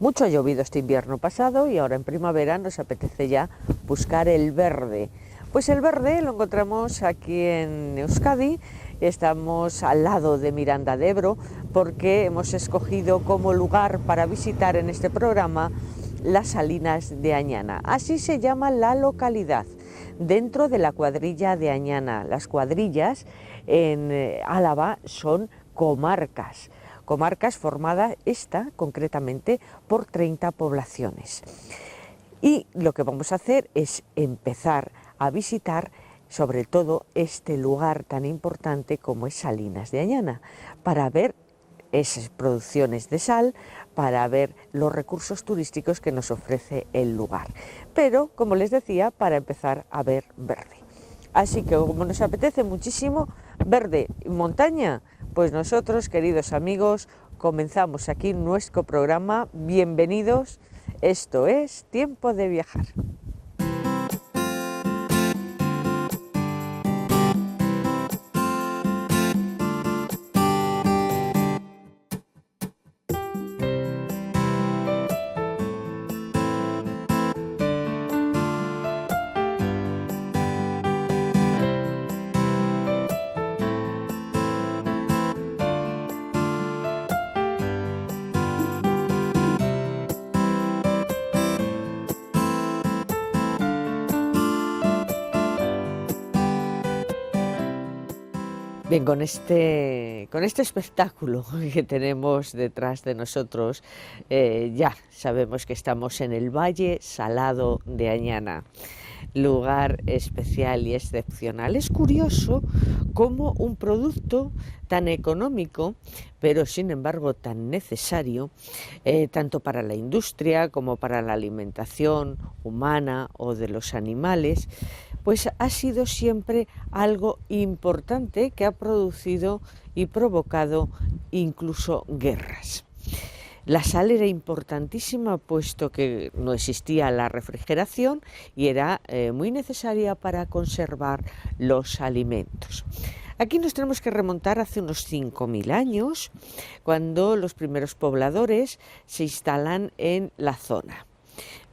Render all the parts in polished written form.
Mucho ha llovido este invierno pasado y ahora en primavera nos apetece ya buscar el verde. Pues el verde lo encontramos aquí en Euskadi. Estamos al lado de Miranda de Ebro porque hemos escogido como lugar para visitar en este programa las Salinas de Añana. Así se llama la localidad, dentro de la cuadrilla de Añana. Las cuadrillas en Álava son comarcas formadas, esta concretamente, por 30 poblaciones. Y lo que vamos a hacer es empezar a visitar sobre todo este lugar tan importante como es Salinas de Añana, para ver esas producciones de sal, para ver los recursos turísticos que nos ofrece el lugar. Pero, como les decía, para empezar a ver verde. Así que como nos apetece muchísimo verde y montaña, pues nosotros, queridos amigos, comenzamos aquí nuestro programa. Bienvenidos, esto es Tiempo de Viajar. Bien, con este espectáculo que tenemos detrás de nosotros, ya sabemos que estamos en el Valle Salado de Añana, lugar especial y excepcional. Es curioso cómo un producto tan económico, pero sin embargo tan necesario, tanto para la industria como para la alimentación humana o de los animales, pues ha sido siempre algo importante que ha producido y provocado incluso guerras. La sal era importantísima puesto que no existía la refrigeración y era muy necesaria para conservar los alimentos. Aquí nos tenemos que remontar hace unos 5.000 años, cuando los primeros pobladores se instalan en la zona.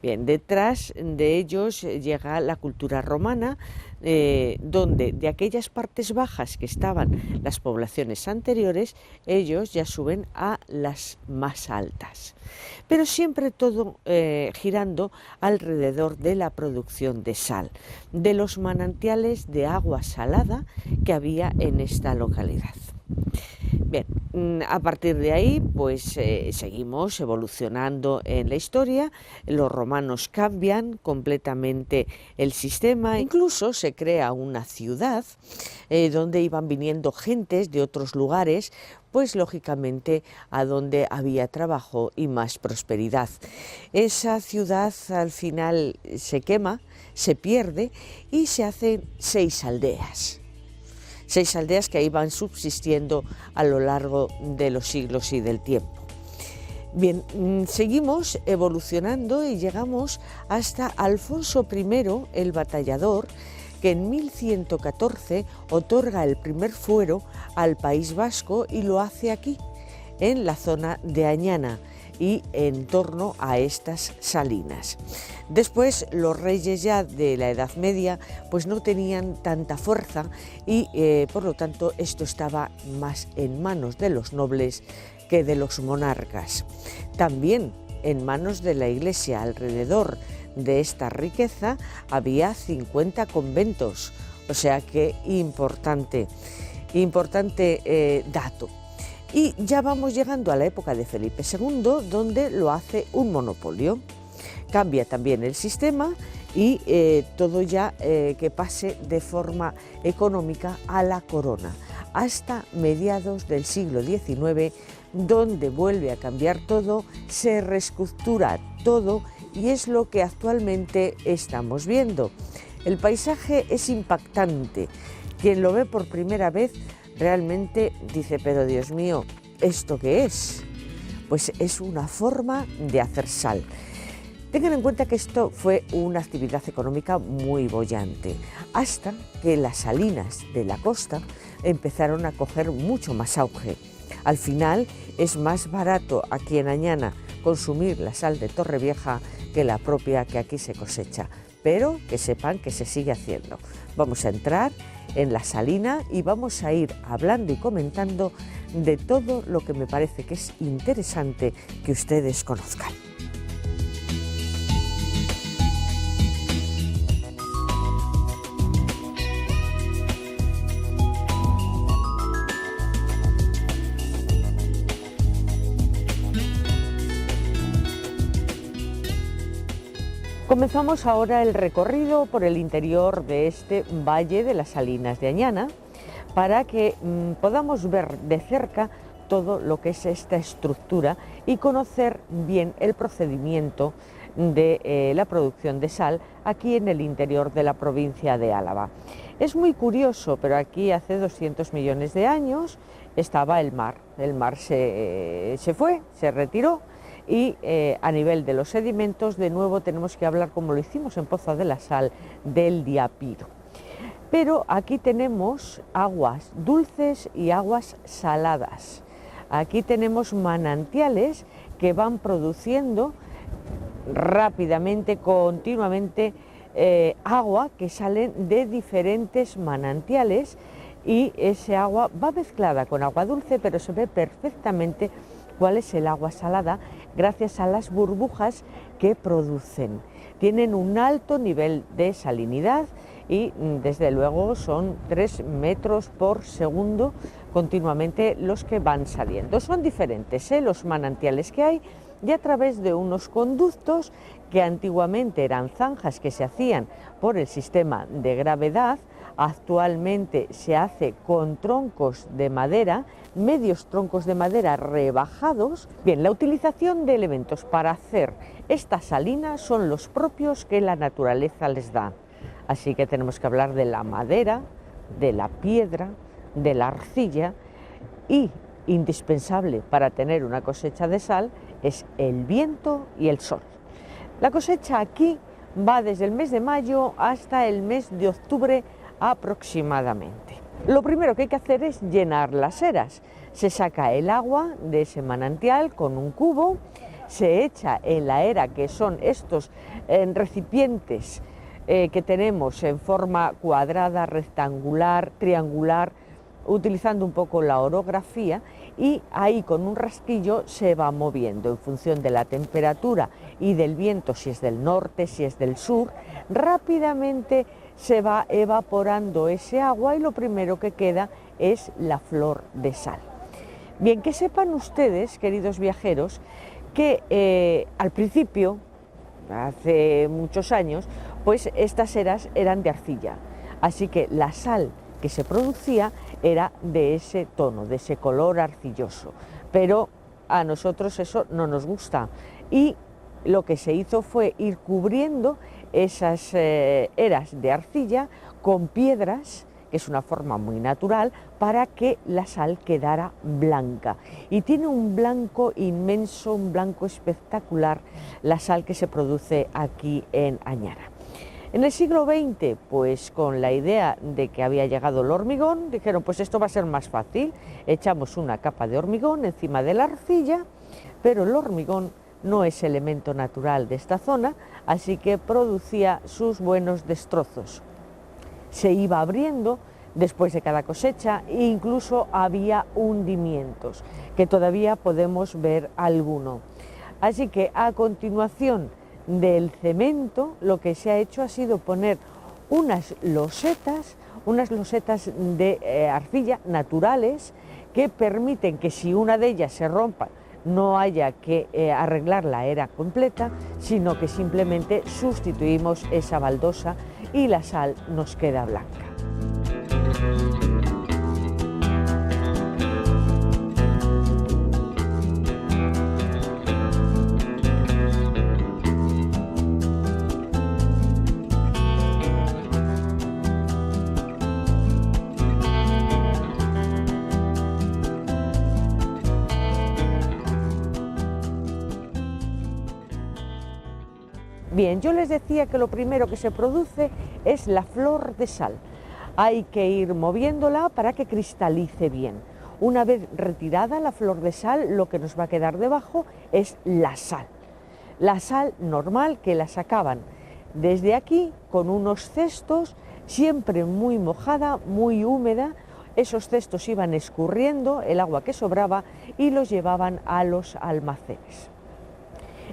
Bien, detrás de ellos llega la cultura romana, donde de aquellas partes bajas que estaban las poblaciones anteriores, ellos ya suben a las más altas. Pero siempre todo girando alrededor de la producción de sal, de los manantiales de agua salada que había en esta localidad. Bien, a partir de ahí pues seguimos evolucionando en la historia. Los romanos cambian completamente el sistema, incluso se crea una ciudad donde iban viniendo gentes de otros lugares, pues lógicamente a donde había trabajo y más prosperidad. Esa ciudad al final se quema, se pierde y se hacen 6 aldeas. 6 aldeas que iban subsistiendo a lo largo de los siglos y del tiempo. Bien, seguimos evolucionando y llegamos hasta Alfonso I el Batallador, que en 1114 otorga el primer fuero al País Vasco y lo hace aquí, en la zona de Añana y en torno a estas salinas. Después los reyes ya de la Edad Media pues no tenían tanta fuerza y por lo tanto esto estaba más en manos de los nobles que de los monarcas. También en manos de la Iglesia. Alrededor de esta riqueza había 50 conventos, o sea que importante dato. Y ya vamos llegando a la época de Felipe II, donde lo hace un monopolio. Cambia también el sistema y todo ya que pase de forma económica a la corona, hasta mediados del siglo XIX, donde vuelve a cambiar todo, se reestructura todo y es lo que actualmente estamos viendo. El paisaje es impactante. Quien lo ve por primera vez realmente dice, pero Dios mío, ¿esto qué es? Pues es una forma de hacer sal. Tengan en cuenta que esto fue una actividad económica muy boyante, hasta que las salinas de la costa empezaron a coger mucho más auge. Al final es más barato aquí en Añana consumir la sal de Torrevieja que la propia que aquí se cosecha, pero que sepan que se sigue haciendo. Vamos a entrar en la salina y vamos a ir hablando y comentando de todo lo que me parece que es interesante que ustedes conozcan. Comenzamos ahora el recorrido por el interior de este valle de las Salinas de Añana para que podamos ver de cerca todo lo que es esta estructura y conocer bien el procedimiento de la producción de sal aquí en el interior de la provincia de Álava. Es muy curioso, pero aquí hace 200 millones de años estaba el mar se fue, se retiró. Y a nivel de los sedimentos, de nuevo tenemos que hablar, como lo hicimos en Poza de la Sal, del diapiro. Pero aquí tenemos aguas dulces y aguas saladas. Aquí tenemos manantiales que van produciendo rápidamente, continuamente, agua que salen de diferentes manantiales, y ese agua va mezclada con agua dulce, pero se ve perfectamente cuál es el agua salada gracias a las burbujas que producen. Tienen un alto nivel de salinidad y desde luego son 3 metros por segundo continuamente los que van saliendo. Son diferentes los manantiales que hay, y a través de unos conductos que antiguamente eran zanjas que se hacían por el sistema de gravedad, actualmente se hace con troncos de madera, medios troncos de madera rebajados. Bien, la utilización de elementos para hacer esta salina son los propios que la naturaleza les da. Así que tenemos que hablar de la madera, de la piedra, de la arcilla, y indispensable para tener una cosecha de sal es el viento y el sol. La cosecha aquí va desde el mes de mayo hasta el mes de octubre aproximadamente. Lo primero que hay que hacer es llenar las eras. Se saca el agua de ese manantial con un cubo, se echa en la era, que son estos recipientes que tenemos en forma cuadrada, rectangular, triangular, utilizando un poco la orografía, y ahí con un rasquillo se va moviendo en función de la temperatura y del viento, si es del norte, si es del sur. Rápidamente se va evaporando ese agua y lo primero que queda es la flor de sal. Bien, que sepan ustedes, queridos viajeros, que al principio, hace muchos años, pues estas eras eran de arcilla, así que la sal que se producía era de ese tono, de ese color arcilloso, pero a nosotros eso no nos gusta, y lo que se hizo fue ir cubriendo esas eras de arcilla con piedras, que es una forma muy natural, para que la sal quedara blanca. Y tiene un blanco inmenso, un blanco espectacular, la sal que se produce aquí en Añana. En el siglo XX, pues con la idea de que había llegado el hormigón, dijeron, pues esto va a ser más fácil, echamos una capa de hormigón encima de la arcilla, pero el hormigón no es elemento natural de esta zona, así que producía sus buenos destrozos. Se iba abriendo después de cada cosecha e incluso había hundimientos, que todavía podemos ver alguno. Así que a continuación del cemento, lo que se ha hecho ha sido poner unas losetas de arcilla naturales, que permiten que si una de ellas se rompa no haya que arreglar la era completa, sino que simplemente sustituimos esa baldosa y la sal nos queda blanca. Bien, yo les decía que lo primero que se produce es la flor de sal. Hay que ir moviéndola para que cristalice bien. Una vez retirada la flor de sal, lo que nos va a quedar debajo es la sal. La sal normal que la sacaban desde aquí con unos cestos, siempre muy mojada, muy húmeda. Esos cestos iban escurriendo el agua que sobraba y los llevaban a los almacenes.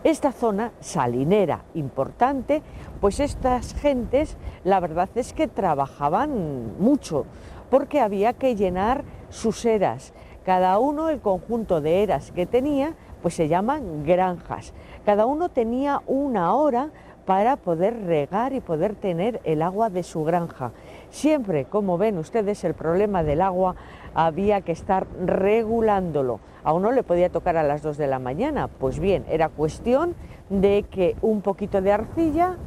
Esta zona salinera importante, pues estas gentes, la verdad es que trabajaban mucho, porque había que llenar sus eras. Cada uno, el conjunto de eras que tenía, pues se llaman granjas. Cada uno tenía una hora para poder regar y poder tener el agua de su granja. Siempre, como ven ustedes, el problema del agua había que estar regulándolo. A uno le podía tocar a las 2 de la mañana, pues bien, era cuestión de que un poquito de arcilla,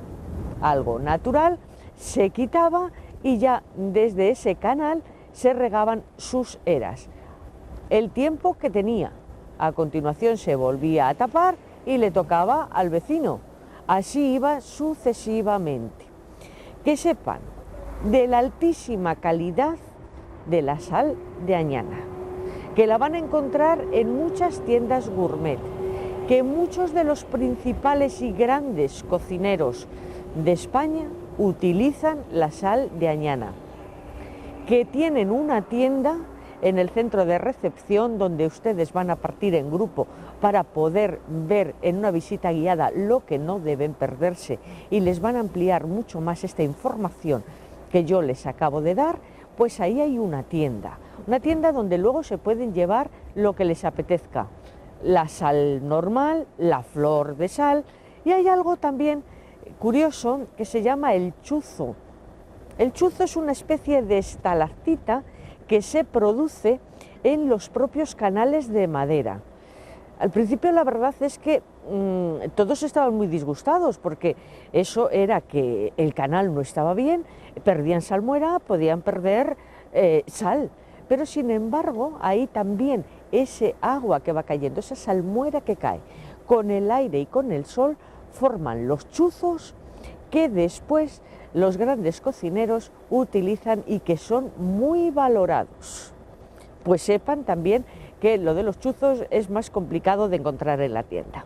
algo natural, se quitaba y ya desde ese canal se regaban sus eras. El tiempo que tenía, a continuación se volvía a tapar y le tocaba al vecino. Así iba sucesivamente. Que sepan de la altísima calidad de la sal de Añana, que la van a encontrar en muchas tiendas gourmet, que muchos de los principales y grandes cocineros de España utilizan la sal de Añana, que tienen una tienda en el centro de recepción donde ustedes van a partir en grupo para poder ver en una visita guiada lo que no deben perderse y les van a ampliar mucho más esta información que yo les acabo de dar. Pues ahí hay una tienda donde luego se pueden llevar lo que les apetezca, la sal normal, la flor de sal, y hay algo también curioso que se llama el chuzo. El chuzo es una especie de estalactita que se produce en los propios canales de madera. Al principio la verdad es que todos estaban muy disgustados porque eso era que el canal no estaba bien, perdían salmuera, podían perder sal, pero sin embargo ahí también ese agua que va cayendo, esa salmuera que cae con el aire y con el sol, forman los chuzos que después los grandes cocineros utilizan y que son muy valorados. Pues sepan también que lo de los chuzos es más complicado de encontrar en la tienda.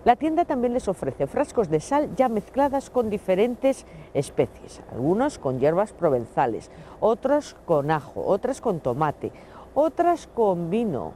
La tienda también les ofrece frascos de sal ya mezcladas con diferentes especies, algunos con hierbas provenzales, otros con ajo, otras con tomate, otras con vino.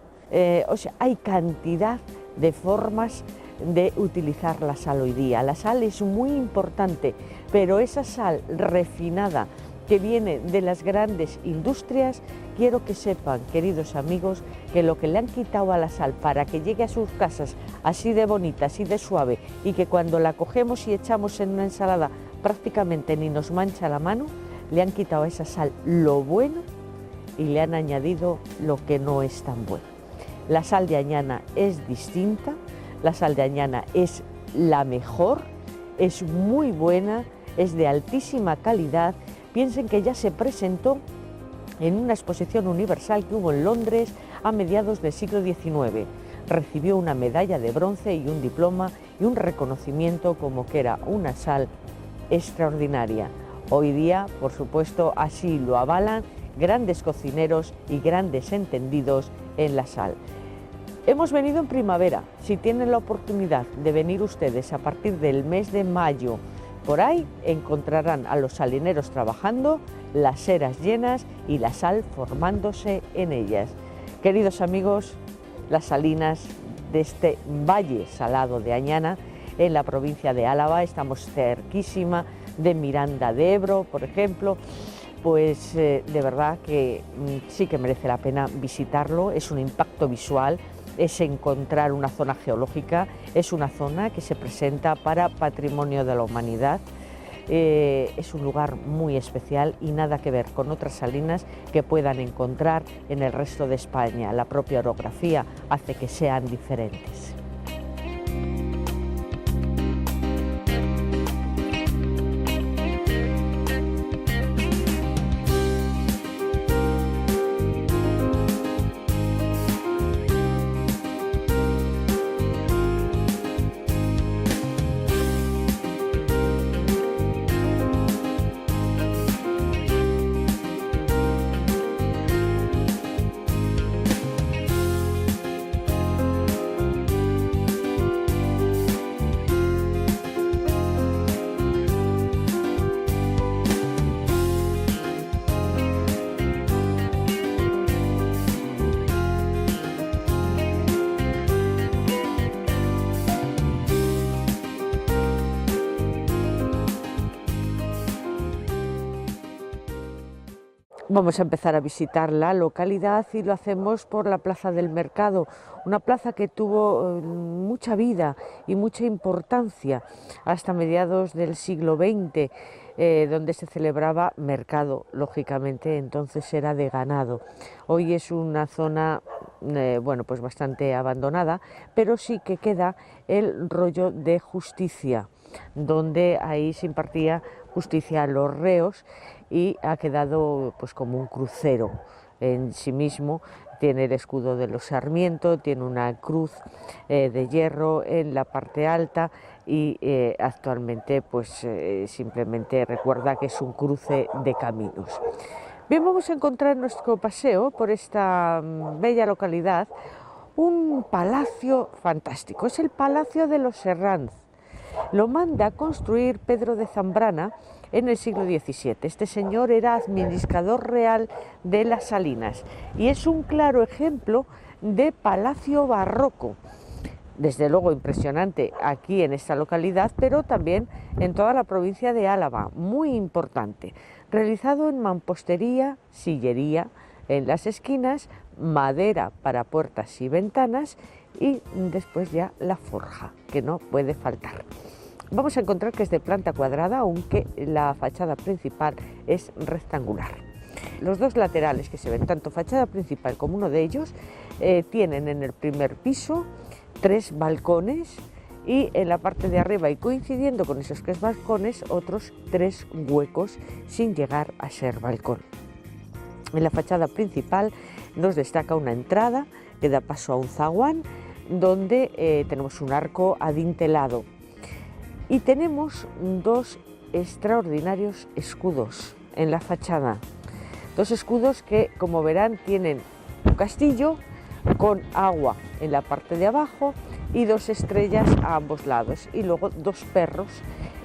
O sea, hay cantidad de formas de utilizar la sal hoy día. La sal es muy importante, pero esa sal refinada que viene de las grandes industrias, quiero que sepan, queridos amigos, que lo que le han quitado a la sal para que llegue a sus casas así de bonita, así de suave, y que cuando la cogemos y echamos en una ensalada prácticamente ni nos mancha la mano, le han quitado a esa sal lo bueno y le han añadido lo que no es tan bueno. La sal de Añana es distinta, la sal de Añana es la mejor, es muy buena, es de altísima calidad. Piensen que ya se presentó en una exposición universal que hubo en Londres a mediados del siglo XIX. Recibió una medalla de bronce y un diploma y un reconocimiento como que era una sal extraordinaria. Hoy día, por supuesto, así lo avalan grandes cocineros y grandes entendidos en la sal. Hemos venido en primavera. Si tienen la oportunidad de venir ustedes a partir del mes de mayo, por ahí encontrarán a los salineros trabajando, las eras llenas y la sal formándose en ellas. Queridos amigos, las salinas de este valle salado de Añana, en la provincia de Álava, estamos cerquísima de Miranda de Ebro, por ejemplo, pues de verdad que sí que merece la pena visitarlo, es un impacto visual, es encontrar una zona geológica, es una zona que se presenta para patrimonio de la humanidad. Es un lugar muy especial y nada que ver con otras salinas que puedan encontrar en el resto de España. La propia orografía hace que sean diferentes. Vamos a empezar a visitar la localidad y lo hacemos por la Plaza del Mercado, una plaza que tuvo mucha vida y mucha importancia hasta mediados del siglo XX, donde se celebraba mercado, lógicamente entonces era de ganado. Hoy es una zona bueno, pues bastante abandonada, pero sí que queda el rollo de justicia, donde ahí se impartía justicia a los reos, y ha quedado pues como un crucero en sí mismo. Tiene el escudo de los Sarmiento, tiene una cruz de hierro en la parte alta y actualmente pues simplemente recuerda que es un cruce de caminos. Bien, vamos a encontrar en nuestro paseo por esta bella localidad un palacio fantástico. Es el Palacio de los Herranz. Lo manda construir Pedro de Zambrana en el siglo XVII. Este señor era administrador real de las Salinas y es un claro ejemplo de palacio barroco. Desde luego impresionante aquí en esta localidad, pero también en toda la provincia de Álava, muy importante. Realizado en mampostería, sillería en las esquinas, madera para puertas y ventanas y después ya la forja, que no puede faltar. Vamos a encontrar que es de planta cuadrada, aunque la fachada principal es rectangular. Los dos laterales que se ven, tanto fachada principal como uno de ellos, tienen en el primer piso 3 balcones y en la parte de arriba, y coincidiendo con esos 3 balcones, otros 3 huecos sin llegar a ser balcón. En la fachada principal nos destaca una entrada que da paso a un zaguán, donde tenemos un arco adintelado. Y tenemos 2 extraordinarios escudos en la fachada. 2 escudos que, como verán, tienen un castillo con agua en la parte de abajo y 2 estrellas a ambos lados. Y luego 2 perros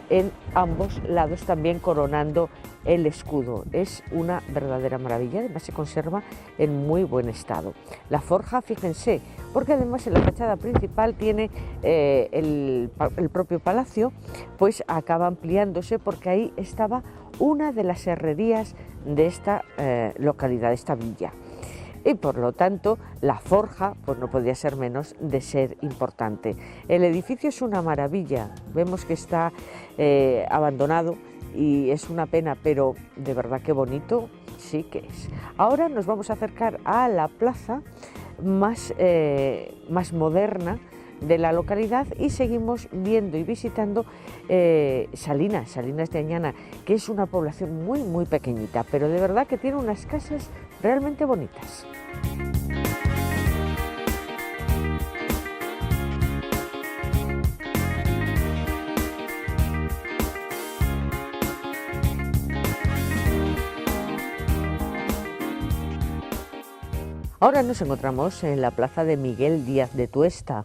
en ambos lados también coronando el escudo. Es una verdadera maravilla, además se conserva en muy buen estado. La forja, fíjense, porque además en la fachada principal tiene el propio palacio, pues acaba ampliándose porque ahí estaba una de las herrerías de esta localidad, de esta villa. Y por lo tanto la forja pues no podía ser menos de ser importante. El edificio es una maravilla, vemos que está abandonado y es una pena, pero de verdad que bonito sí que es. Ahora nos vamos a acercar a la plaza más moderna de la localidad y seguimos viendo y visitando Salinas de Añana, que es una población muy pequeñita, pero de verdad que tiene unas casas realmente bonitas. Ahora nos encontramos en la plaza de Miguel Díaz de Tuesta,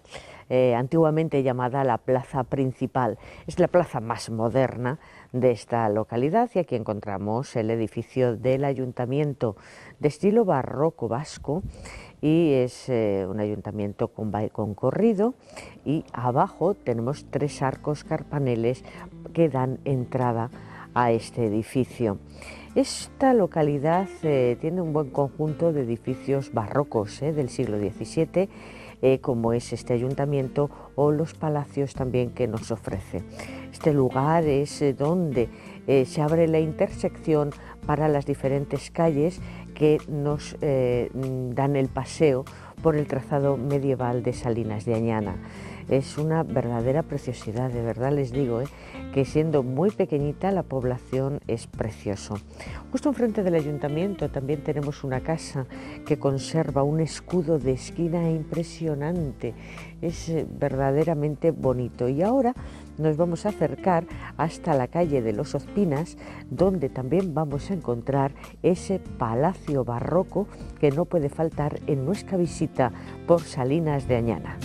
antiguamente llamada la plaza principal. Es la plaza más moderna de esta localidad y aquí encontramos el edificio del ayuntamiento de estilo barroco vasco y es un ayuntamiento con balcón corrido y abajo tenemos 3 arcos carpaneles que dan entrada a este edificio. Esta localidad tiene un buen conjunto de edificios barrocos del siglo XVII, como es este ayuntamiento o los palacios también que nos ofrece. Este lugar es donde se abre la intersección para las diferentes calles que nos dan el paseo por el trazado medieval de Salinas de Añana. Es una verdadera preciosidad, de verdad les digo, que siendo muy pequeñita la población es precioso. Justo enfrente del ayuntamiento también tenemos una casa que conserva un escudo de esquina impresionante, es verdaderamente bonito. Y ahora nos vamos a acercar hasta la calle de los Ozpinas, donde también vamos a encontrar ese palacio barroco que no puede faltar en nuestra visita por Salinas de Añana.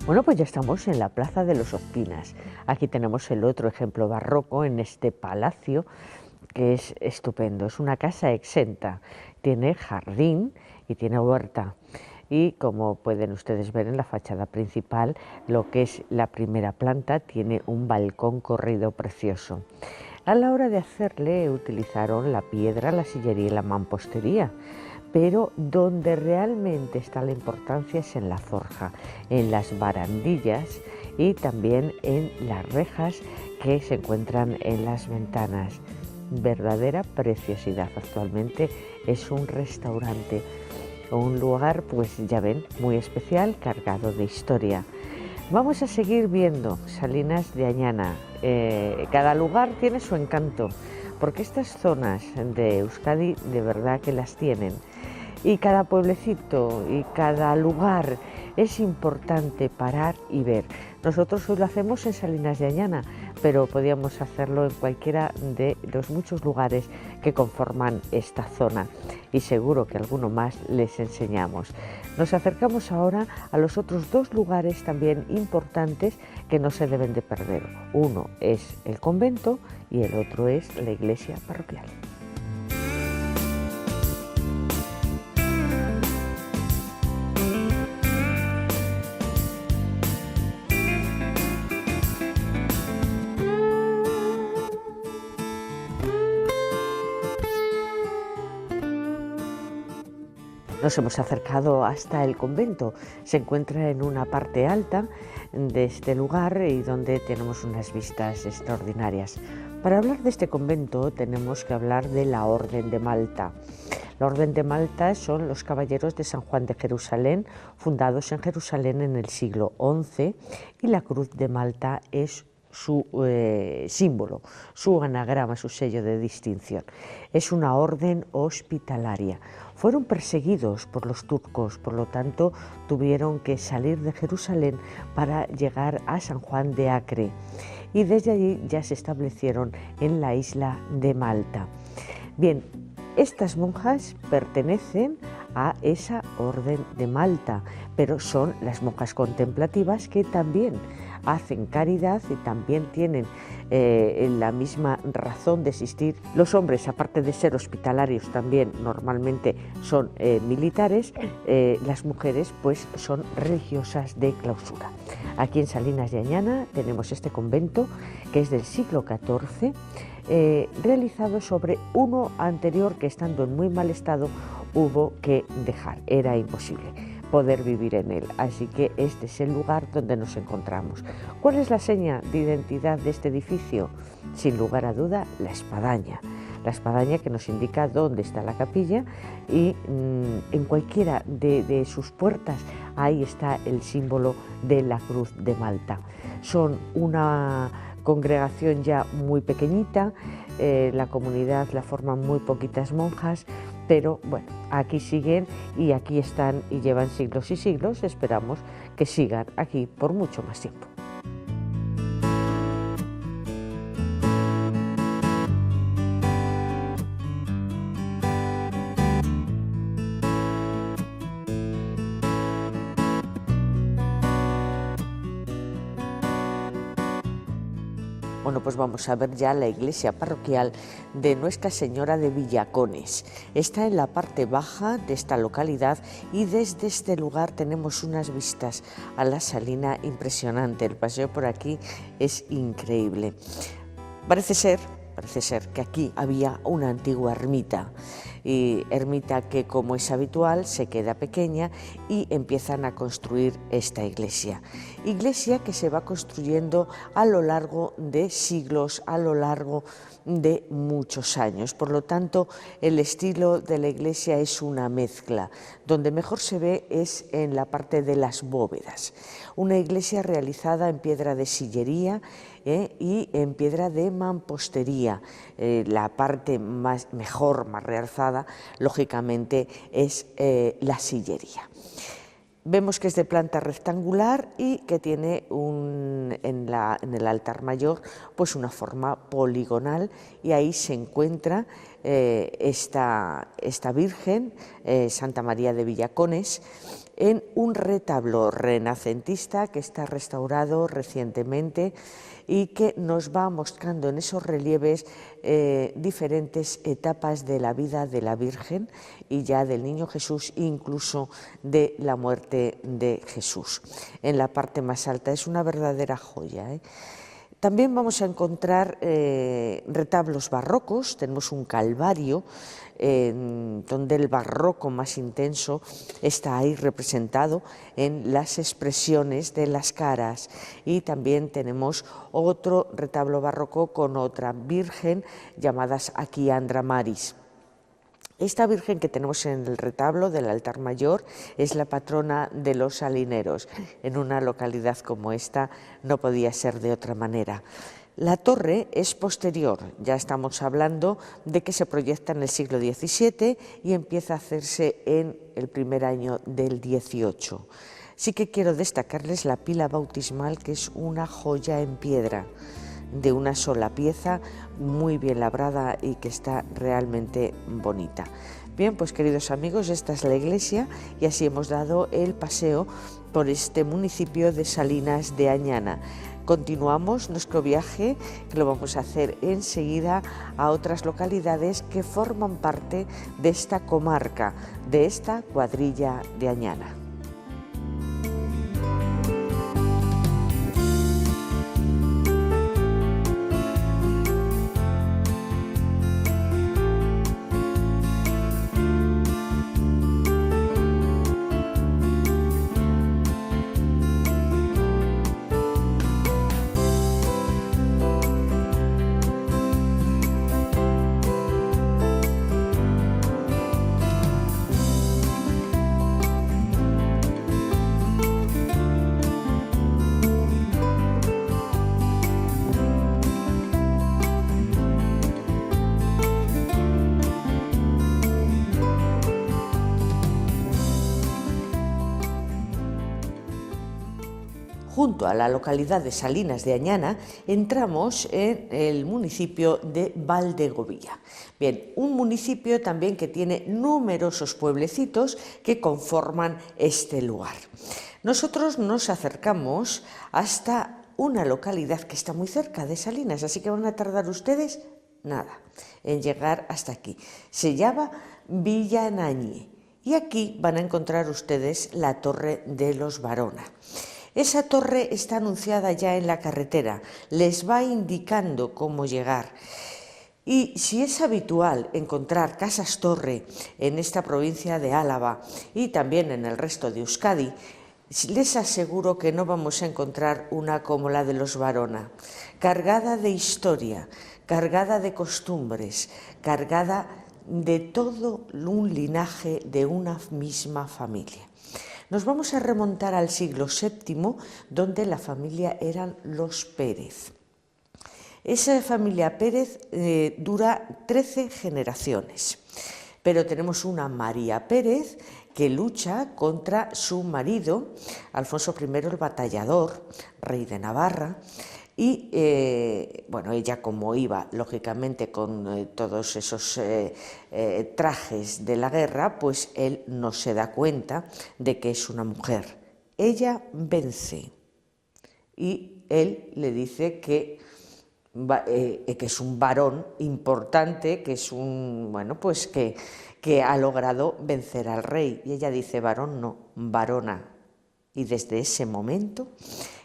Bueno, pues ya estamos en la Plaza de los Ospinas. Aquí tenemos el otro ejemplo barroco en este palacio que es estupendo. Es una casa exenta, tiene jardín y tiene huerta. Y como pueden ustedes ver en la fachada principal, lo que es la primera planta tiene un balcón corrido precioso. A la hora de hacerle utilizaron la piedra, la sillería y la mampostería. Pero donde realmente está la importancia es en la forja, en las barandillas y también en las rejas que se encuentran en las ventanas. Verdadera preciosidad. Actualmente es un restaurante, un lugar, pues ya ven, muy especial, cargado de historia. Vamos a seguir viendo Salinas de Añana. Cada lugar tiene su encanto, porque estas zonas de Euskadi de verdad que las tienen. Y cada pueblecito y cada lugar es importante parar y ver. Nosotros hoy lo hacemos en Salinas de Añana, pero podíamos hacerlo en cualquiera de los muchos lugares que conforman esta zona. Y seguro que alguno más les enseñamos. Nos acercamos ahora a los otros dos lugares también importantes que no se deben de perder. Uno es el convento y el otro es la iglesia parroquial. Nos hemos acercado hasta el convento. Se encuentra en una parte alta de este lugar y donde tenemos unas vistas extraordinarias. Para hablar de este convento tenemos que hablar de la Orden de Malta. La Orden de Malta son los caballeros de San Juan de Jerusalén, fundados en Jerusalén en el siglo XI, y la Cruz de Malta es su símbolo, su anagrama, su sello de distinción. Es una orden hospitalaria. Fueron perseguidos por los turcos, por lo tanto tuvieron que salir de Jerusalén para llegar a San Juan de Acre y desde allí ya se establecieron en la isla de Malta. Bien, estas monjas pertenecen a esa Orden de Malta, pero son las monjas contemplativas que también hacen caridad y también tienen la misma razón de existir. Los hombres, aparte de ser hospitalarios, también normalmente son militares. Las mujeres pues son religiosas de clausura. Aquí en Salinas de Añana tenemos este convento que es del siglo XIV, realizado sobre uno anterior que, estando en muy mal estado, hubo que dejar. Era imposible poder vivir en él, así que este es el lugar donde nos encontramos. ¿Cuál es la seña de identidad de este edificio? Sin lugar a duda, la espadaña que nos indica dónde está la capilla y en cualquiera de sus puertas ahí está el símbolo de la Cruz de Malta. Son una congregación ya muy pequeñita, la comunidad la forman muy poquitas monjas, pero bueno, aquí siguen y aquí están y llevan siglos y siglos. Esperamos que sigan aquí por mucho más tiempo. Bueno, pues vamos a ver ya la iglesia parroquial de Nuestra Señora de Villacones. Está en la parte baja de esta localidad y desde este lugar tenemos unas vistas a la Salina impresionante. El paseo por aquí es increíble. Parece ser que aquí había una antigua ermita, y ermita que, como es habitual, se queda pequeña y empiezan a construir esta iglesia. Iglesia que se va construyendo a lo largo de siglos, a lo largo de muchos años. Por lo tanto, el estilo de la iglesia es una mezcla. Donde mejor se ve es en la parte de las bóvedas. Una iglesia realizada en piedra de sillería y en piedra de mampostería. La parte mejor, más realzada, lógicamente, es la sillería. Vemos que es de planta rectangular y que tiene en el altar mayor pues una forma poligonal, y ahí se encuentra esta Virgen, Santa María de Villacones, en un retablo renacentista que está restaurado recientemente y que nos va mostrando en esos relieves diferentes etapas de la vida de la Virgen y ya del Niño Jesús, incluso de la muerte de Jesús. En la parte más alta es una verdadera joya, ¿eh? También vamos a encontrar retablos barrocos. Tenemos un Calvario donde el barroco más intenso está ahí representado en las expresiones de las caras, y también tenemos otro retablo barroco con otra Virgen llamadas aquí Andra Maris. Esta Virgen que tenemos en el retablo del altar mayor es la patrona de los salineros. En una localidad como esta no podía ser de otra manera. La torre es posterior, ya estamos hablando de que se proyecta en el siglo XVII y empieza a hacerse en el primer año del XVIII. Sí que quiero destacarles la pila bautismal, que es una joya en piedra, de una sola pieza, muy bien labrada y que está realmente bonita. Bien, pues queridos amigos, esta es la iglesia y así hemos dado el paseo por este municipio de Salinas de Añana. Continuamos nuestro viaje, que lo vamos a hacer enseguida, a otras localidades que forman parte de esta comarca, de esta cuadrilla de Añana. Junto a la localidad de Salinas de Añana entramos en el municipio de Valdegovía. Bien, un municipio también que tiene numerosos pueblecitos que conforman este lugar. Nosotros nos acercamos hasta una localidad que está muy cerca de Salinas, así que van a tardar ustedes nada en llegar hasta aquí. Se llama Villanañi y aquí van a encontrar ustedes la Torre de los Barona. Esa torre está anunciada ya en la carretera, les va indicando cómo llegar. Y si es habitual encontrar casas torre en esta provincia de Álava y también en el resto de Euskadi, les aseguro que no vamos a encontrar una como la de los Barona, cargada de historia, cargada de costumbres, cargada de todo un linaje de una misma familia. Nos vamos a remontar al siglo VII, donde la familia eran los Pérez. Esa familia Pérez dura 13 generaciones, pero tenemos una María Pérez que lucha contra su marido, Alfonso I el Batallador, rey de Navarra, y bueno, ella, como iba lógicamente con todos esos trajes de la guerra, pues él no se da cuenta de que es una mujer. Ella vence y él le dice que es un varón importante, que es un, bueno, pues que ha logrado vencer al rey. Y ella dice: varón no, varona. Y desde ese momento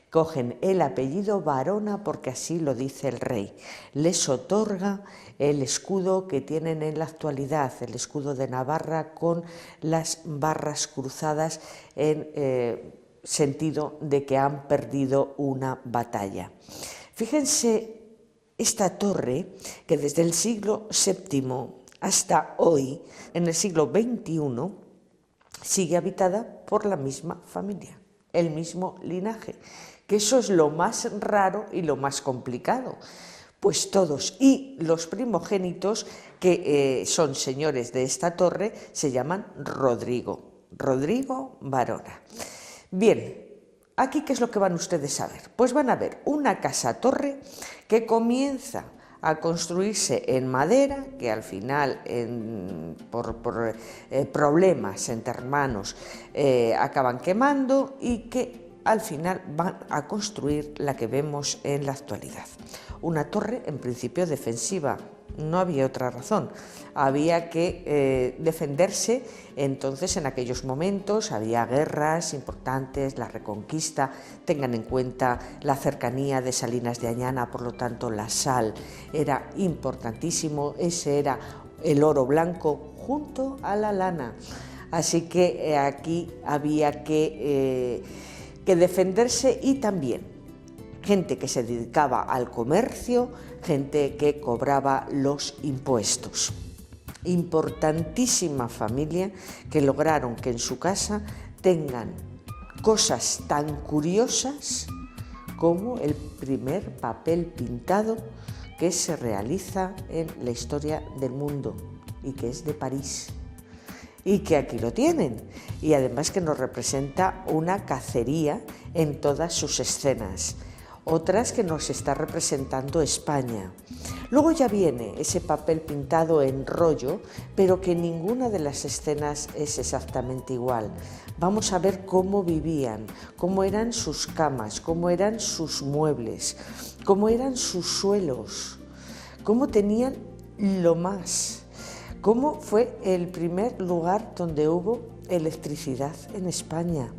cogen el apellido Barona porque así lo dice el rey. Les otorga el escudo que tienen en la actualidad, el escudo de Navarra con las barras cruzadas en sentido de que han perdido una batalla. Fíjense esta torre que desde el siglo VII hasta hoy, en el siglo XXI, sigue habitada por la misma familia, el mismo linaje, que eso es lo más raro y lo más complicado, pues todos, y los primogénitos que son señores de esta torre se llaman Rodrigo Barona. Bien, aquí ¿qué es lo que van ustedes a ver? Pues van a ver una casa-torre que comienza a construirse en madera, que al final, por problemas entre hermanos, acaban quemando, y que al final van a construir la que vemos en la actualidad. Una torre, en principio, defensiva. No había otra razón. Había que defenderse. Entonces, en aquellos momentos había guerras importantes, la Reconquista. Tengan en cuenta la cercanía de Salinas de Añana, por lo tanto la sal era importantísimo. Ese era el oro blanco junto a la lana. Así que aquí había que defenderse, y también gente que se dedicaba al comercio, gente que cobraba los impuestos. Importantísima familia que lograron que en su casa tengan cosas tan curiosas como el primer papel pintado que se realiza en la historia del mundo, y que es de París, y que aquí lo tienen, y además que nos representa una cacería en todas sus escenas. Otras que nos está representando España. Luego ya viene ese papel pintado en rollo, pero que ninguna de las escenas es exactamente igual. Vamos a ver cómo vivían, cómo eran sus camas, cómo eran sus muebles, cómo eran sus suelos, cómo tenían lo más, cómo fue el primer lugar donde hubo electricidad en España,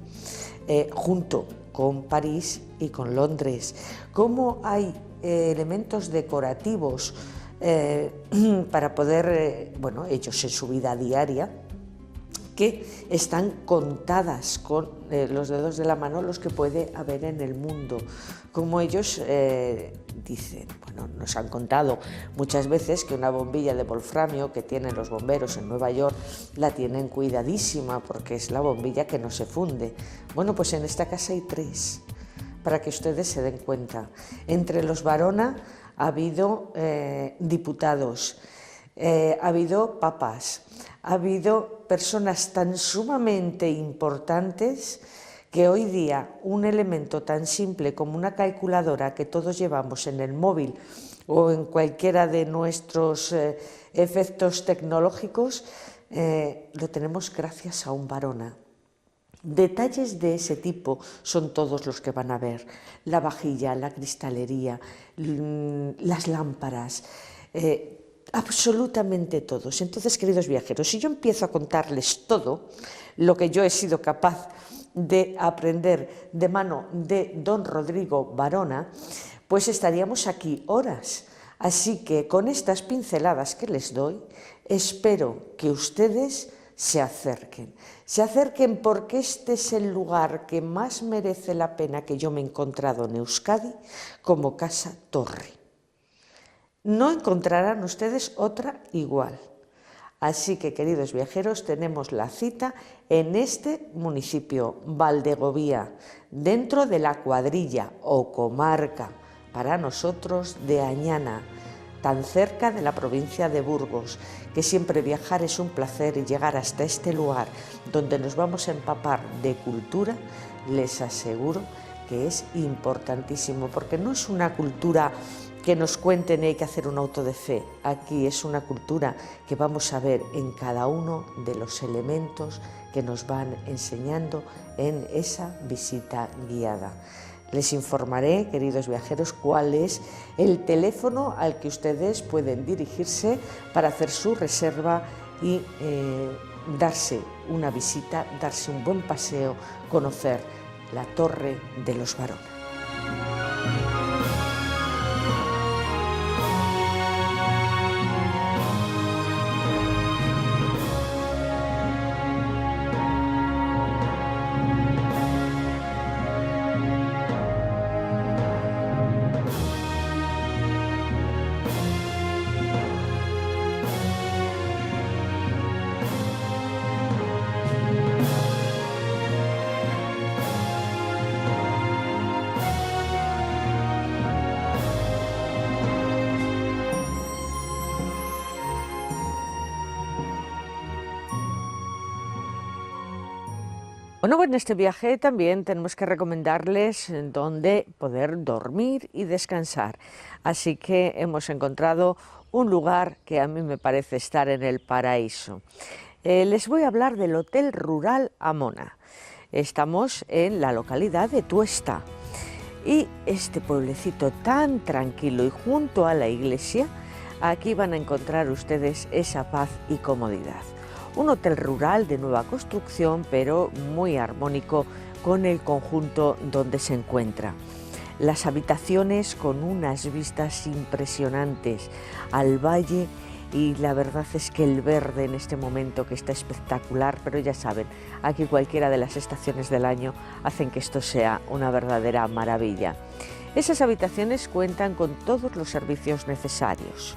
junto con París y con Londres. Cómo hay elementos decorativos para poder, ellos en su vida diaria, que están contadas con los dedos de la mano, los que puede haber en el mundo. Como ellos dicen, nos han contado muchas veces que una bombilla de wolframio que tienen los bomberos en Nueva York la tienen cuidadísima, porque es la bombilla que no se funde. Bueno, pues en esta casa hay 3, para que ustedes se den cuenta. Entre los Barona ha habido diputados, ha habido papas, ha habido personas tan sumamente importantes que hoy día un elemento tan simple como una calculadora que todos llevamos en el móvil o en cualquiera de nuestros efectos tecnológicos, lo tenemos gracias a un Barona. Detalles de ese tipo son todos los que van a ver: la vajilla, la cristalería, las lámparas, absolutamente todos. Entonces, queridos viajeros, si yo empiezo a contarles todo lo que yo he sido capaz de aprender de mano de don Rodrigo Barona, pues estaríamos aquí horas. Así que con estas pinceladas que les doy, espero que ustedes se acerquen, porque este es el lugar que más merece la pena que yo me he encontrado en Euskadi como casa torre. No encontrarán ustedes otra igual. Así que, queridos viajeros, tenemos la cita en este municipio, Valdegovía, dentro de la cuadrilla o comarca, para nosotros, de Añana, tan cerca de la provincia de Burgos, que siempre viajar es un placer, y llegar hasta este lugar donde nos vamos a empapar de cultura, les aseguro que es importantísimo, porque no es una cultura que nos cuenten y hay que hacer un auto de fe. Aquí es una cultura que vamos a ver en cada uno de los elementos que nos van enseñando en esa visita guiada. Les informaré, queridos viajeros, cuál es el teléfono al que ustedes pueden dirigirse para hacer su reserva y darse una visita, darse un buen paseo, conocer la Torre de los Barona. Bueno, pues en este viaje también tenemos que recomendarles dónde poder dormir y descansar. Así que hemos encontrado un lugar que a mí me parece estar en el paraíso. Les voy a hablar del Hotel Rural Amona. Estamos en la localidad de Tuesta y este pueblecito tan tranquilo y junto a la iglesia, aquí van a encontrar ustedes esa paz y comodidad. Un hotel rural de nueva construcción, pero muy armónico con el conjunto donde se encuentra. Las habitaciones con unas vistas impresionantes al valle y la verdad es que el verde en este momento que está espectacular, pero ya saben, aquí cualquiera de las estaciones del año hacen que esto sea una verdadera maravilla. Esas habitaciones cuentan con todos los servicios necesarios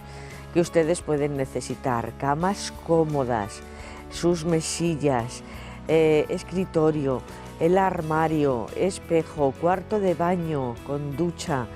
que ustedes pueden necesitar: camas cómodas, sus mesillas, escritorio, el armario, espejo, cuarto de baño con ducha.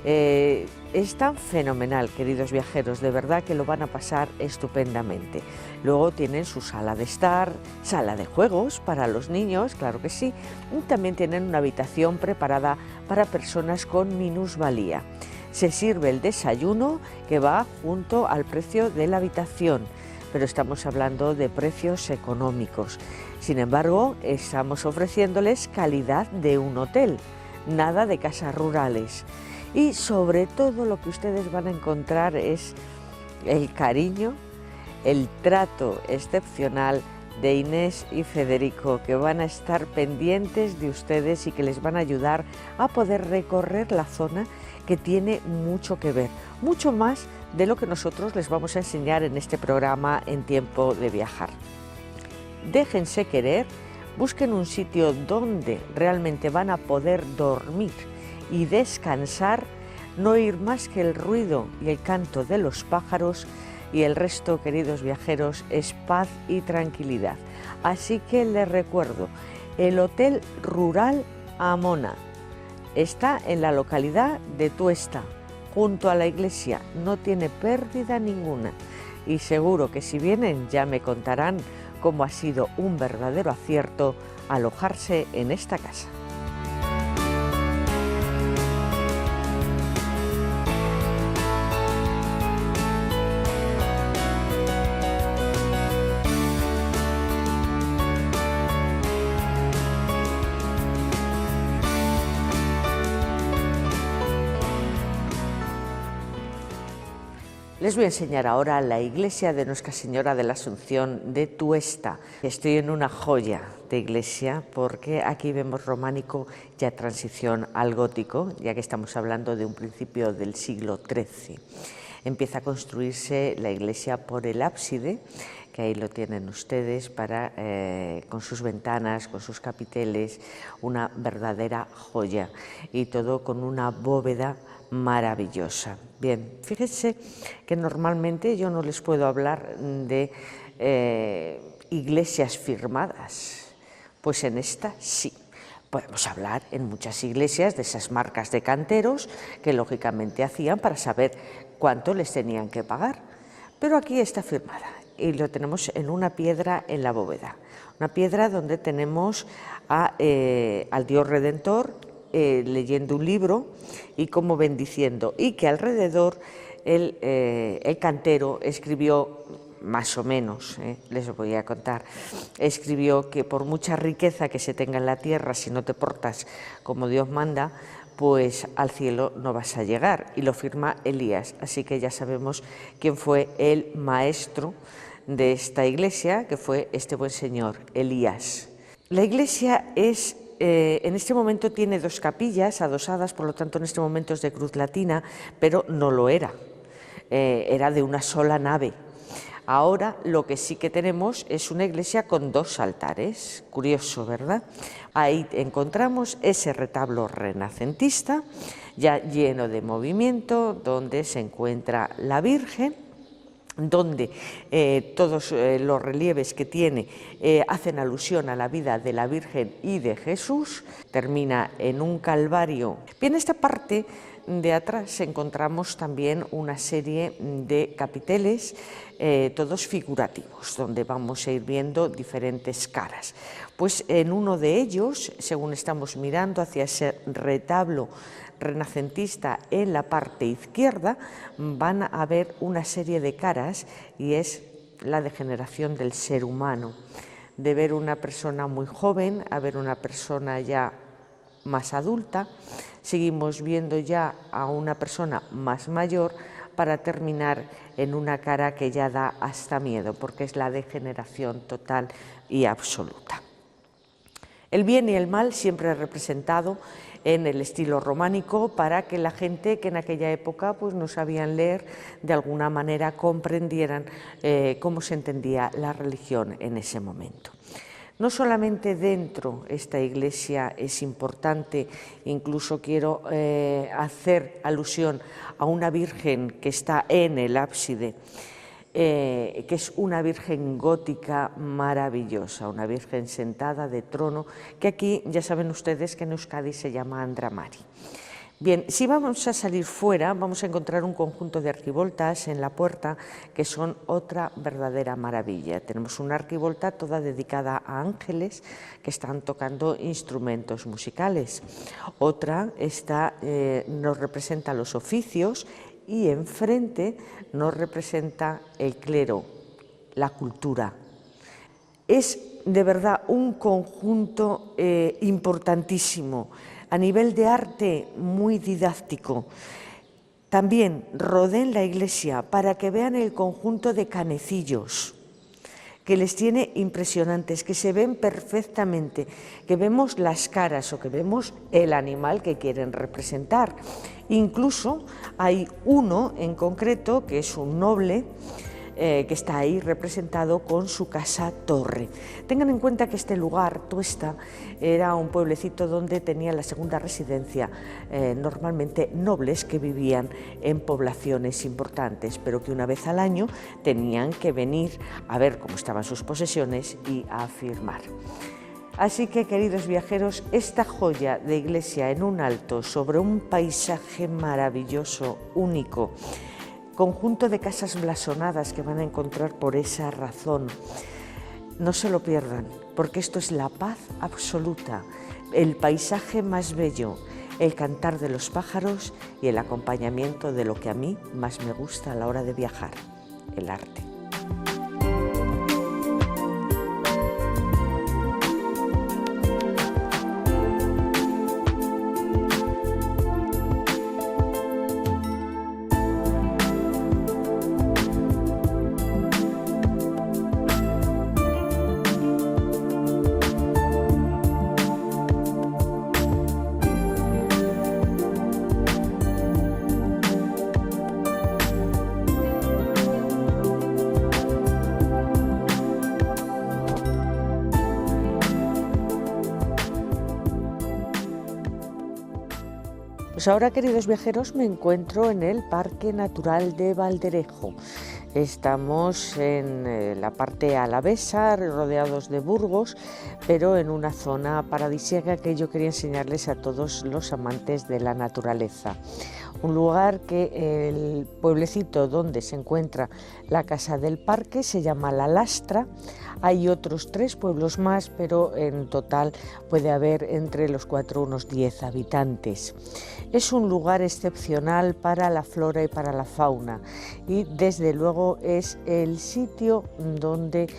Es tan fenomenal, queridos viajeros, de verdad que lo van a pasar estupendamente. Luego tienen su sala de estar, sala de juegos para los niños, claro que sí, y también tienen una habitación preparada para personas con minusvalía. Se sirve el desayuno que va junto al precio de la habitación, pero estamos hablando de precios económicos. Sin embargo, estamos ofreciéndoles calidad de un hotel, nada de casas rurales. Y sobre todo lo que ustedes van a encontrar es el cariño, el trato excepcional de Inés y Federico, que van a estar pendientes de ustedes y que les van a ayudar a poder recorrer la zona, que tiene mucho que ver, mucho más de lo que nosotros les vamos a enseñar en este programa En Tiempo de Viajar. Déjense querer, busquen un sitio donde realmente van a poder dormir y descansar, no oír más que el ruido y el canto de los pájaros, y el resto, queridos viajeros, es paz y tranquilidad. Así que les recuerdo, el Hotel Rural Amona está en la localidad de Tuesta, junto a la iglesia, no tiene pérdida ninguna, y seguro que si vienen ya me contarán cómo ha sido un verdadero acierto alojarse en esta casa. Les voy a enseñar ahora la iglesia de Nuestra Señora de la Asunción de Tuesta. Estoy en una joya de iglesia porque aquí vemos románico ya transición al gótico, ya que estamos hablando de un principio del siglo XIII. Empieza a construirse la iglesia por el ábside, que ahí lo tienen ustedes, con sus ventanas, con sus capiteles, una verdadera joya, y todo con una bóveda maravillosa. Bien, fíjense que normalmente yo no les puedo hablar de iglesias firmadas, pues en esta sí. Podemos hablar en muchas iglesias de esas marcas de canteros que lógicamente hacían para saber cuánto les tenían que pagar, pero aquí está firmada y lo tenemos en una piedra en la bóveda, una piedra donde tenemos al Dios Redentor leyendo un libro y como bendiciendo, y que alrededor el cantero escribió, más o menos, les voy a contar, escribió que por mucha riqueza que se tenga en la tierra, si no te portas como Dios manda, pues al cielo no vas a llegar, y lo firma Elías. Así que ya sabemos quién fue el maestro de esta iglesia, que fue este buen señor, Elías. La iglesia en este momento tiene dos capillas adosadas, por lo tanto en este momento es de cruz latina, pero no lo era, era de una sola nave. Ahora lo que sí que tenemos es una iglesia con dos altares, curioso, ¿verdad? Ahí encontramos ese retablo renacentista, ya lleno de movimiento, donde se encuentra la Virgen, donde todos los relieves que tiene hacen alusión a la vida de la Virgen y de Jesús. Termina en un calvario. Bien, esta parte de atrás encontramos también una serie de capiteles, todos figurativos, donde vamos a ir viendo diferentes caras. Pues en uno de ellos, según estamos mirando hacia ese retablo renacentista en la parte izquierda, van a ver una serie de caras y es la degeneración del ser humano, de ver una persona muy joven a ver una persona ya más adulta, seguimos viendo ya a una persona más mayor para terminar en una cara que ya da hasta miedo, porque es la degeneración total y absoluta. El bien y el mal siempre representado en el estilo románico para que la gente que en aquella época pues no sabían leer de alguna manera comprendieran cómo se entendía la religión en ese momento. No solamente dentro esta iglesia es importante, incluso quiero hacer alusión a una virgen que está en el ábside, que es una virgen gótica maravillosa, una virgen sentada de trono, que aquí ya saben ustedes que en Euskadi se llama Andra Mari. Bien, si vamos a salir fuera, vamos a encontrar un conjunto de arquivoltas en la puerta que son otra verdadera maravilla. Tenemos una arquivolta toda dedicada a ángeles que están tocando instrumentos musicales. Otra nos representa los oficios y enfrente nos representa el clero, la cultura. Es de verdad un conjunto importantísimo. A nivel de arte, muy didáctico. También rodeen la iglesia para que vean el conjunto de canecillos, que les tiene impresionantes, que se ven perfectamente, que vemos las caras o que vemos el animal que quieren representar. Incluso hay uno en concreto, que es un noble, que está ahí representado con su casa torre. Tengan en cuenta que este lugar, Tuesta, era un pueblecito donde tenía la segunda residencia normalmente nobles que vivían en poblaciones importantes, pero que una vez al año tenían que venir a ver cómo estaban sus posesiones y a firmar. Así que, queridos viajeros, esta joya de iglesia en un alto sobre un paisaje maravilloso, único, conjunto de casas blasonadas que van a encontrar por esa razón. No se lo pierdan, porque esto es la paz absoluta, el paisaje más bello, el cantar de los pájaros y el acompañamiento de lo que a mí más me gusta a la hora de viajar, el arte. Pues ahora, queridos viajeros, me encuentro en el Parque Natural de Valderejo. Estamos en la parte alavesa, rodeados de Burgos, pero en una zona paradisíaca que yo quería enseñarles a todos los amantes de la naturaleza. Un lugar que el pueblecito donde se encuentra la casa del parque se llama La Lastra. Hay otros 3 pueblos más, pero en total puede haber entre los 4 unos 10 habitantes. Es un lugar excepcional para la flora y para la fauna y desde luego es el sitio donde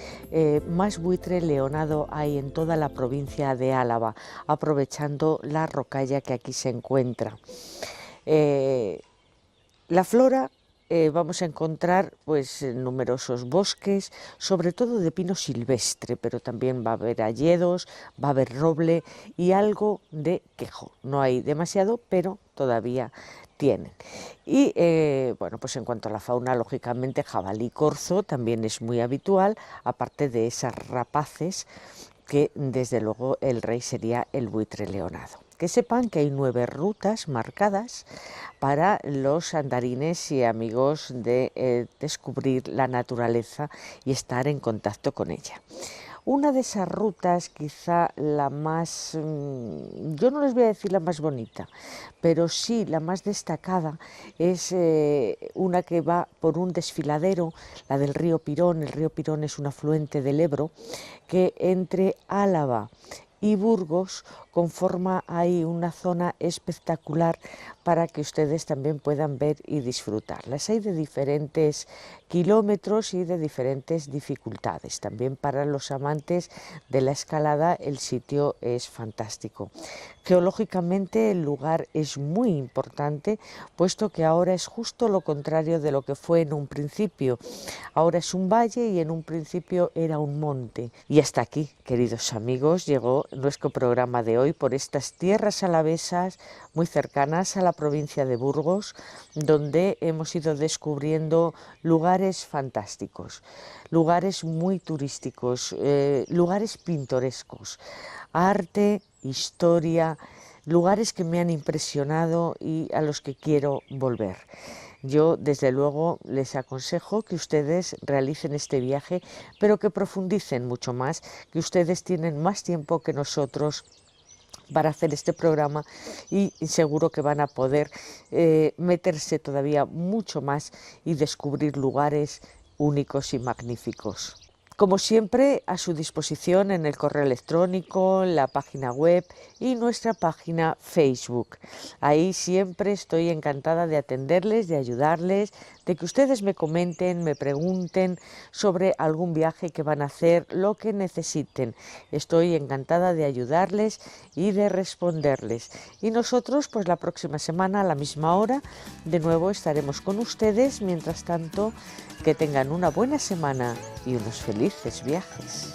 más buitre leonado hay en toda la provincia de Álava, aprovechando la rocalla que aquí se encuentra. La flora vamos a encontrar pues numerosos bosques, sobre todo de pino silvestre, pero también va a haber hayedos, va a haber roble y algo de quejo. No hay demasiado, pero todavía tienen. Y bueno, pues en cuanto a la fauna, lógicamente jabalí corzo también es muy habitual, aparte de esas rapaces que desde luego el rey sería el buitre leonado. Que sepan que hay 9 rutas marcadas para los andarines y amigos de descubrir la naturaleza y estar en contacto con ella. Una de esas rutas, quizá la más, yo no les voy a decir la más bonita, pero sí la más destacada, es una que va por un desfiladero, la del río Pirón. El río Pirón es un afluente del Ebro que entre Álava y Burgos conforma ahí una zona espectacular para que ustedes también puedan ver y disfrutar. Las hay de diferentes kilómetros y de diferentes dificultades. También para los amantes de la escalada el sitio es fantástico. Geológicamente el lugar es muy importante, puesto que ahora es justo lo contrario de lo que fue en un principio. Ahora es un valle y en un principio era un monte. Y hasta aquí, queridos amigos, llegó nuestro programa de hoy por estas tierras alavesas muy cercanas a la provincia de Burgos, donde hemos ido descubriendo lugares fantásticos, lugares muy turísticos, lugares pintorescos, arte, historia, lugares que me han impresionado y a los que quiero volver. Yo, desde luego, les aconsejo que ustedes realicen este viaje, pero que profundicen mucho más, que ustedes tienen más tiempo que nosotros para hacer este programa y seguro que van a poder meterse todavía mucho más y descubrir lugares únicos y magníficos. Como siempre, a su disposición en el correo electrónico, la página web y nuestra página Facebook. Ahí siempre estoy encantada de atenderles, de ayudarles, de que ustedes me comenten, me pregunten sobre algún viaje que van a hacer, lo que necesiten. Estoy encantada de ayudarles y de responderles. Y nosotros, pues la próxima semana a la misma hora, de nuevo estaremos con ustedes. Mientras tanto, que tengan una buena semana y unos felices viajes.